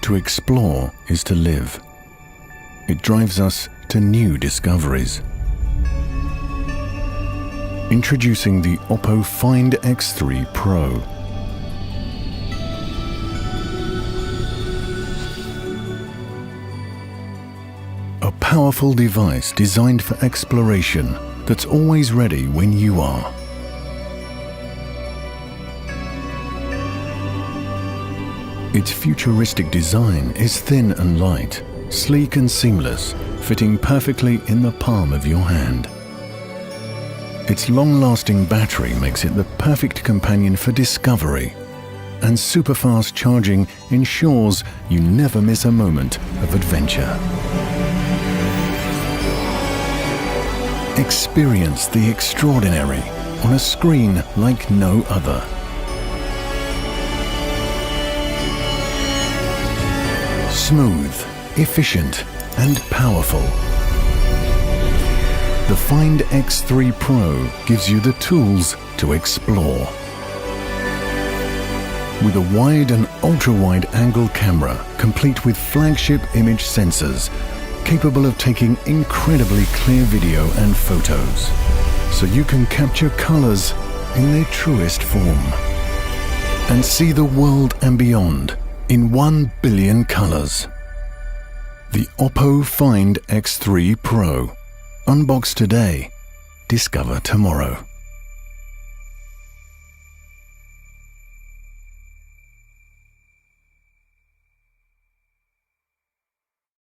To explore is to live. It drives us to new discoveries. Introducing the Oppo Find X3 Pro. A powerful device designed for exploration that's always ready when you are. Its futuristic design is thin and light, sleek and seamless, fitting perfectly in the palm of your hand. Its long-lasting battery makes it the perfect companion for discovery, and super-fast charging ensures you never miss a moment of adventure. Experience the extraordinary on a screen like no other. Smooth, efficient, and powerful. The Find X3 Pro gives you the tools to explore. With a wide and ultra-wide angle camera, complete with flagship image sensors, capable of taking incredibly clear video and photos, so you can capture colors in their truest form and see the world and beyond in 1 billion colors. The Oppo Find X3 Pro. Unbox today, discover tomorrow.